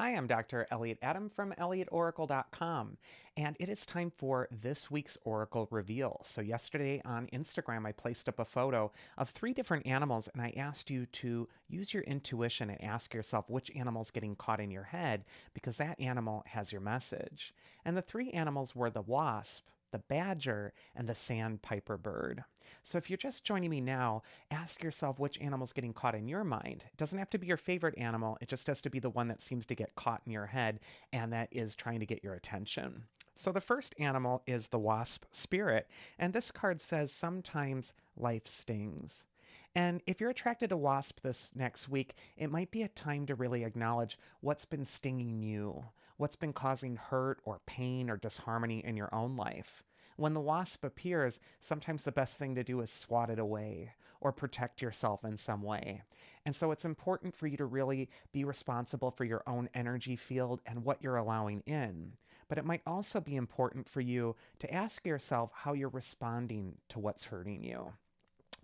Hi, I'm Dr. Elliot Adam from ElliotOracle.com, and it is time for this week's Oracle Reveal. So, yesterday on Instagram, I placed up a photo of three different animals, and I asked you to use your intuition and ask yourself which animal's getting caught in your head because that animal has your message. And the three animals were the wasp, the badger, and the sandpiper bird. So if you're just joining me now, ask yourself which animal's getting caught in your mind. It doesn't have to be your favorite animal, it just has to be the one that seems to get caught in your head and that is trying to get your attention. So the first animal is the wasp spirit, and this card says sometimes life stings. And if you're attracted to wasp this next week, it might be a time to really acknowledge what's been stinging you, what's been causing hurt or pain or disharmony in your own life. When the wasp appears, sometimes the best thing to do is swat it away or protect yourself in some way. And so it's important for you to really be responsible for your own energy field and what you're allowing in. But it might also be important for you to ask yourself how you're responding to what's hurting you.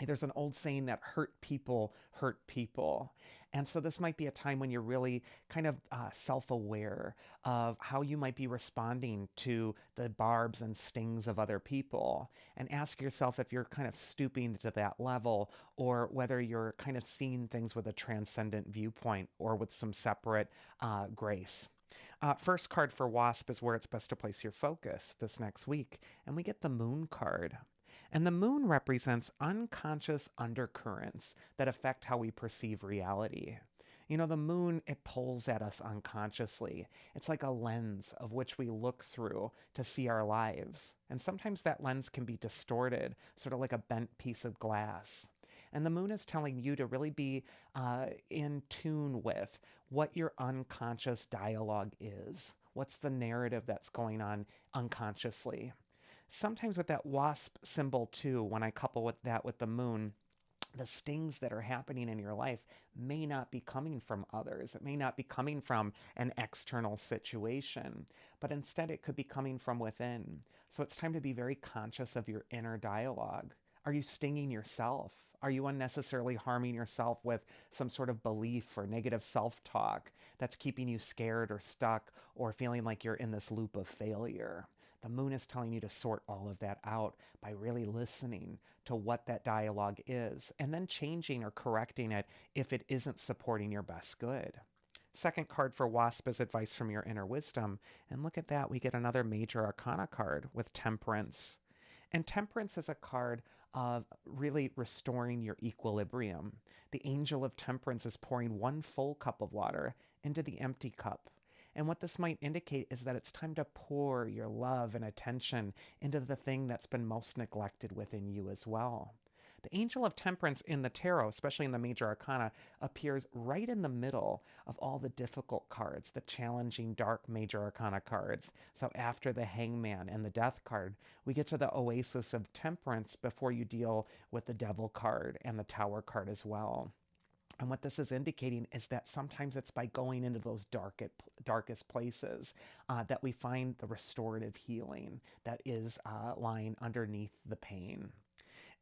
There's an old saying that hurt people hurt people. And so this might be a time when you're really kind of self-aware of how you might be responding to the barbs and stings of other people. And ask yourself if you're kind of stooping to that level or whether you're kind of seeing things with a transcendent viewpoint or with some separate grace. First card for Wasp is where it's best to place your focus this next week. And we get the Moon card. And the moon represents unconscious undercurrents that affect how we perceive reality. You know, the moon, it pulls at us unconsciously. It's like a lens of which we look through to see our lives. And sometimes that lens can be distorted, sort of like a bent piece of glass. And the moon is telling you to really be in tune with what your unconscious dialogue is. What's the narrative that's going on unconsciously? Sometimes with that wasp symbol too, when I couple with that with the moon, the stings that are happening in your life may not be coming from others. It may not be coming from an external situation, but instead it could be coming from within. So it's time to be very conscious of your inner dialogue. Are you stinging yourself? Are you unnecessarily harming yourself with some sort of belief or negative self-talk that's keeping you scared or stuck or feeling like you're in this loop of failure? The moon is telling you to sort all of that out by really listening to what that dialogue is and then changing or correcting it if it isn't supporting your best good. Second card for Wasp is advice from your inner wisdom. And look at that, we get another major arcana card with Temperance. And Temperance is a card of really restoring your equilibrium. The angel of Temperance is pouring one full cup of water into the empty cup. And what this might indicate is that it's time to pour your love and attention into the thing that's been most neglected within you as well. The Angel of Temperance in the tarot, especially in the Major Arcana, appears right in the middle of all the difficult cards, the challenging dark Major Arcana cards. So after the Hangman and the Death card, we get to the Oasis of Temperance before you deal with the Devil card and the Tower card as well. And what this is indicating is that sometimes it's by going into those darkest places that we find the restorative healing that is lying underneath the pain.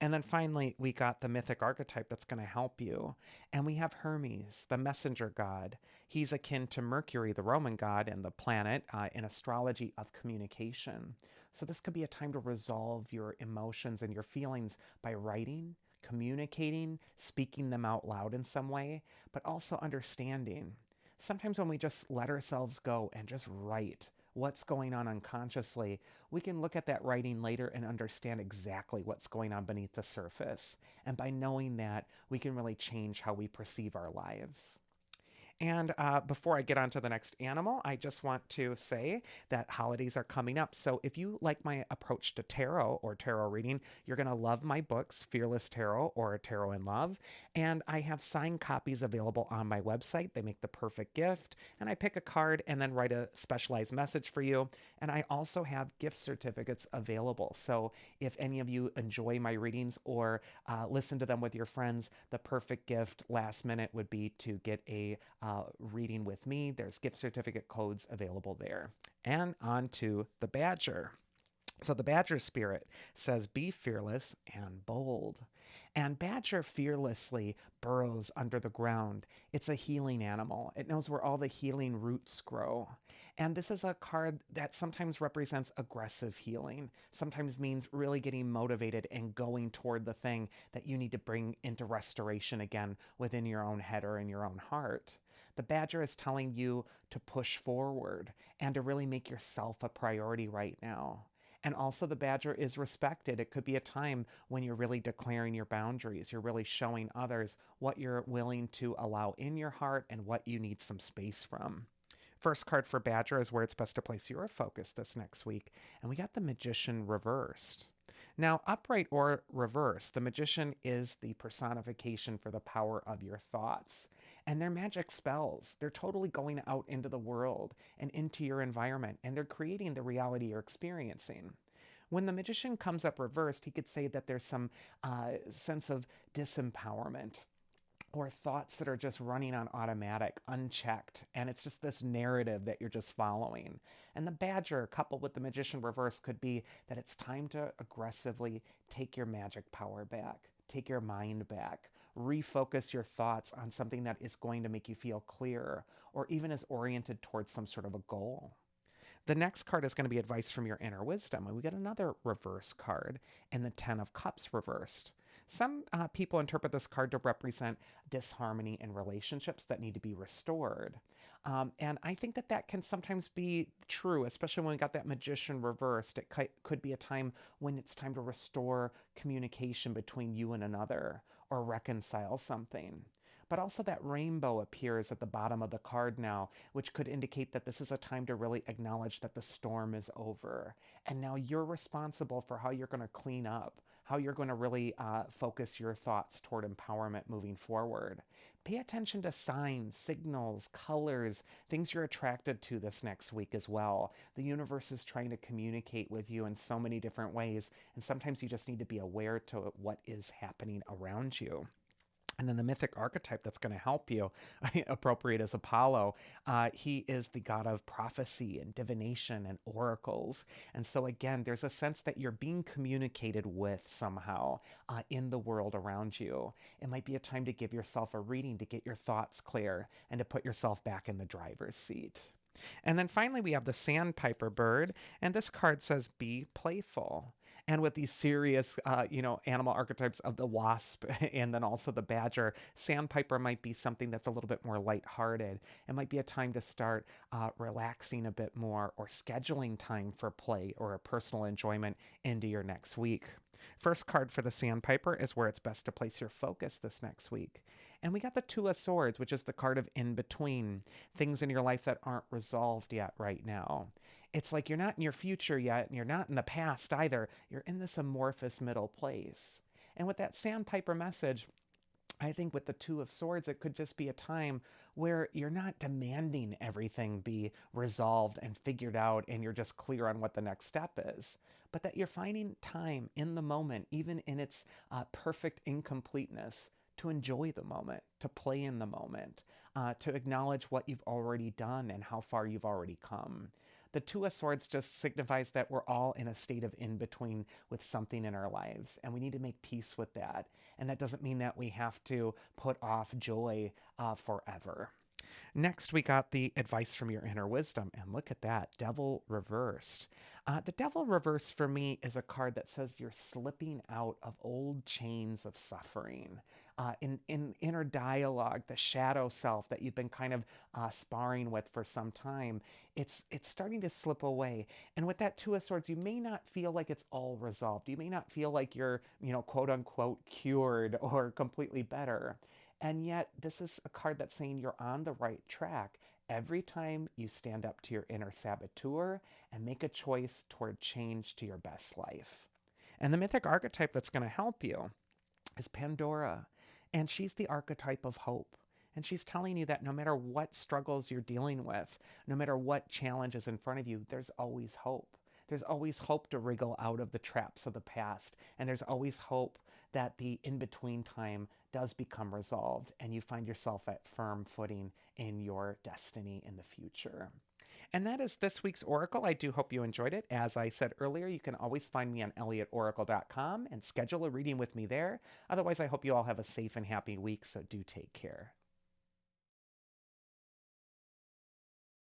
And then finally, we got the mythic archetype that's going to help you. And we have Hermes, the messenger god. He's akin to Mercury, the Roman god, and the planet in astrology of communication. So this could be a time to resolve your emotions and your feelings by writing, communicating, speaking them out loud in some way, but also understanding. Sometimes when we just let ourselves go and just write what's going on unconsciously, we can look at that writing later and understand exactly what's going on beneath the surface. And by knowing that, we can really change how we perceive our lives. And before I get on to the next animal, I just want to say that holidays are coming up. So if you like my approach to tarot or tarot reading, you're going to love my books, Fearless Tarot or Tarot in Love. And I have signed copies available on my website. They make the perfect gift. And I pick a card and then write a specialized message for you. And I also have gift certificates available. So if any of you enjoy my readings or listen to them with your friends, the perfect gift last minute would be to get a reading with me. There's gift certificate codes available there. And on to the Badger. So the Badger spirit says, be fearless and bold. And badger fearlessly burrows under the ground. It's a healing animal. It knows where all the healing roots grow. And this is a card that sometimes represents aggressive healing, sometimes means really getting motivated and going toward the thing that you need to bring into restoration again within your own head or in your own heart. The badger is telling you to push forward and to really make yourself a priority right now. And also, the badger is respected. It could be a time when you're really declaring your boundaries. You're really showing others what you're willing to allow in your heart and what you need some space from. First card for Badger is where it's best to place your focus this next week. And we got the Magician reversed. Now, upright or reverse, the Magician is the personification for the power of your thoughts. And they're magic spells. They're totally going out into the world and into your environment, and they're creating the reality you're experiencing. When the Magician comes up reversed, he could say that there's some sense of disempowerment or thoughts that are just running on automatic, unchecked, and it's just this narrative that you're just following. And the Badger, coupled with the Magician reverse, could be that it's time to aggressively take your magic power back, take your mind back, refocus your thoughts on something that is going to make you feel clearer, or even is oriented towards some sort of a goal. The next card is going to be advice from your inner wisdom, and we get another reverse card and the 10 of Cups reversed. Some people interpret this card to represent disharmony in relationships that need to be restored. And I think that that can sometimes be true, especially when we got that Magician reversed. It could be a time when it's time to restore communication between you and another or reconcile something. But also that rainbow appears at the bottom of the card now, which could indicate that this is a time to really acknowledge that the storm is over. And now you're responsible for how you're going to clean up, how you're going to really focus your thoughts toward empowerment moving forward. Pay attention to signs, signals, colors, things you're attracted to this next week as well. The universe is trying to communicate with you in so many different ways, and sometimes you just need to be aware to what is happening around you. And then the mythic archetype that's going to help you, appropriate as Apollo, he is the god of prophecy and divination and oracles. And so again, there's a sense that you're being communicated with somehow in the world around you. It might be a time to give yourself a reading to get your thoughts clear and to put yourself back in the driver's seat. And then finally, we have the Sandpiper bird, and this card says, be playful. And with these serious, animal archetypes of the Wasp and then also the Badger, Sandpiper might be something that's a little bit more lighthearted. It might be a time to start relaxing a bit more or scheduling time for play or a personal enjoyment into your next week. First card for the Sandpiper is where it's best to place your focus this next week. And we got the Two of Swords, which is the card of in between, things in your life that aren't resolved yet right now. It's like you're not in your future yet, and you're not in the past either. You're in this amorphous middle place. And with that Sandpiper message, I think with the Two of Swords, it could just be a time where you're not demanding everything be resolved and figured out and you're just clear on what the next step is, but that you're finding time in the moment, even in its perfect incompleteness, to enjoy the moment, to play in the moment, to acknowledge what you've already done and how far you've already come. The Two of Swords just signifies that we're all in a state of in-between with something in our lives, and we need to make peace with that. And that doesn't mean that we have to put off joy forever. Next, we got the advice from your inner wisdom, and look at that, Devil reversed. The Devil reversed for me is a card that says you're slipping out of old chains of suffering. In inner dialogue, the shadow self that you've been kind of sparring with for some time, it's starting to slip away. And with that Two of Swords, you may not feel like it's all resolved. You may not feel like you're, quote unquote, cured or completely better. And yet, this is a card that's saying you're on the right track every time you stand up to your inner saboteur and make a choice toward change to your best life. And the mythic archetype that's going to help you is Pandora. And she's the archetype of hope. And she's telling you that no matter what struggles you're dealing with, no matter what challenge is in front of you, there's always hope. There's always hope to wriggle out of the traps of the past. And there's always hope that the in-between time does become resolved and you find yourself at firm footing in your destiny in the future. And that is this week's Oracle. I do hope you enjoyed it. As I said earlier, you can always find me on elliotoracle.com and schedule a reading with me there. Otherwise, I hope you all have a safe and happy week, so do take care.